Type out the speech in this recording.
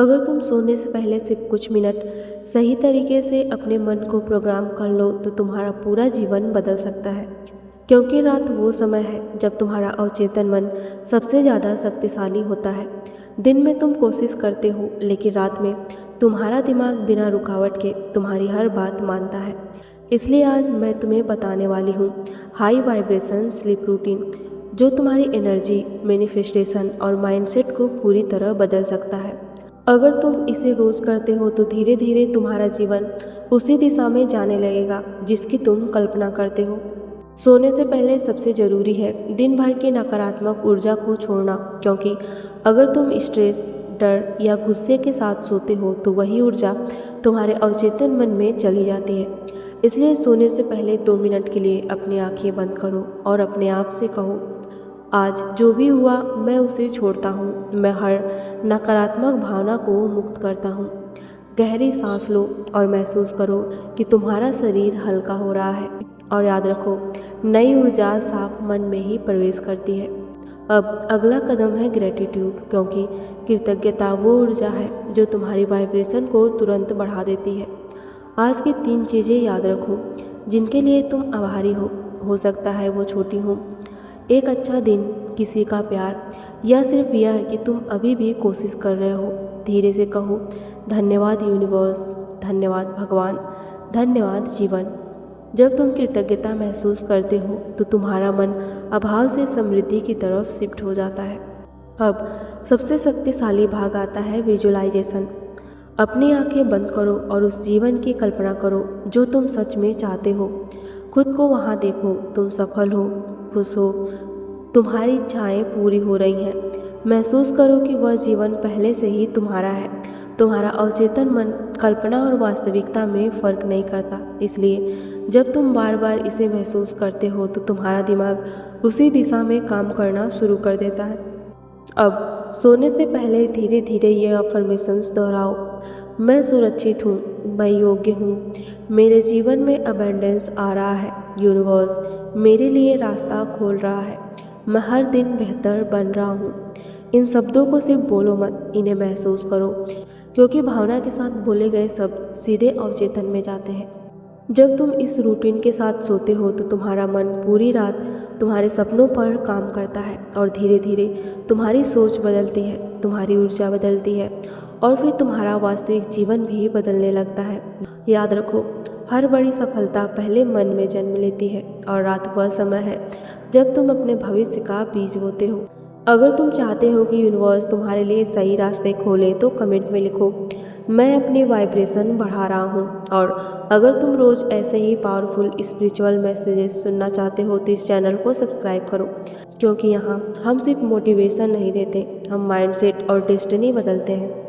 अगर तुम सोने से पहले सिर्फ कुछ मिनट सही तरीके से अपने मन को प्रोग्राम कर लो तो तुम्हारा पूरा जीवन बदल सकता है। क्योंकि रात वो समय है जब तुम्हारा अवचेतन मन सबसे ज़्यादा शक्तिशाली होता है। दिन में तुम कोशिश करते हो, लेकिन रात में तुम्हारा दिमाग बिना रुकावट के तुम्हारी हर बात मानता है। इसलिए आज मैं तुम्हें बताने वाली हूँ हाई वाइब्रेशन स्लीप रूटीन, जो तुम्हारी एनर्जी, मैनिफेस्टेशन और माइंडसेट को पूरी तरह बदल सकता है। अगर तुम इसे रोज़ करते हो तो धीरे धीरे तुम्हारा जीवन उसी दिशा में जाने लगेगा जिसकी तुम कल्पना करते हो। सोने से पहले सबसे ज़रूरी है दिन भर की नकारात्मक ऊर्जा को छोड़ना, क्योंकि अगर तुम स्ट्रेस, डर या गुस्से के साथ सोते हो तो वही ऊर्जा तुम्हारे अवचेतन मन में चली जाती है। इसलिए सोने से पहले 2 मिनट के लिए अपनी आंखें बंद करो और अपने आप से कहो, आज जो भी हुआ मैं उसे छोड़ता हूँ। मैं हर नकारात्मक भावना को मुक्त करता हूँ। गहरी सांस लो और महसूस करो कि तुम्हारा शरीर हल्का हो रहा है। और याद रखो, नई ऊर्जा साफ मन में ही प्रवेश करती है। अब अगला कदम है ग्रेटिट्यूड, क्योंकि कृतज्ञता वो ऊर्जा है जो तुम्हारी वाइब्रेशन को तुरंत बढ़ा देती है। आज की 3 चीज़ें याद रखो जिनके लिए तुम आभारी हो सकता है वो छोटी हो, एक अच्छा दिन, किसी का प्यार, या सिर्फ यह है कि तुम अभी भी कोशिश कर रहे हो। धीरे से कहो, धन्यवाद यूनिवर्स, धन्यवाद भगवान, धन्यवाद जीवन। जब तुम कृतज्ञता महसूस करते हो तो तुम्हारा मन अभाव से समृद्धि की तरफ शिफ्ट हो जाता है। अब सबसे शक्तिशाली भाग आता है विजुअलाइजेशन। अपनी आंखें बंद करो और उस जीवन की कल्पना करो जो तुम सच में चाहते हो। खुद को वहाँ देखो, तुम सफल हो, खुश हो, तुम्हारी इच्छाएं पूरी हो रही हैं। महसूस करो कि वह जीवन पहले से ही तुम्हारा है। तुम्हारा अवचेतन मन कल्पना और वास्तविकता में फ़र्क नहीं करता। इसलिए जब तुम बार बार इसे महसूस करते हो तो तुम्हारा दिमाग उसी दिशा में काम करना शुरू कर देता है। अब सोने से पहले धीरे धीरे ये अफर्मेशंस दोहराओ। मैं सुरक्षित हूँ, मैं योग्य हूँ, मेरे जीवन में अबंडेंस आ रहा है, यूनिवर्स मेरे लिए रास्ता खोल रहा है, मैं हर दिन बेहतर बन रहा हूँ। इन शब्दों को सिर्फ बोलो मत, इन्हें महसूस करो, क्योंकि भावना के साथ बोले गए शब्द सीधे अवचेतन में जाते हैं। जब तुम इस रूटीन के साथ सोते हो तो तुम्हारा मन पूरी रात तुम्हारे सपनों पर काम करता है और धीरे धीरे तुम्हारी सोच बदलती है, तुम्हारी ऊर्जा बदलती है और फिर तुम्हारा वास्तविक जीवन भी बदलने लगता है। याद रखो, हर बड़ी सफलता पहले मन में जन्म लेती है और रात वह समय है जब तुम अपने भविष्य का बीज बोते हो। अगर तुम चाहते हो कि यूनिवर्स तुम्हारे लिए सही रास्ते खोले तो कमेंट में लिखो, मैं अपनी वाइब्रेशन बढ़ा रहा हूँ। और अगर तुम रोज़ ऐसे ही पावरफुल स्पिरिचुअल मैसेजेस सुनना चाहते हो तो इस चैनल को सब्सक्राइब करो, क्योंकि यहाँ हम सिर्फ मोटिवेशन नहीं देते, हम माइंडसेट और डेस्टिनी बदलते हैं।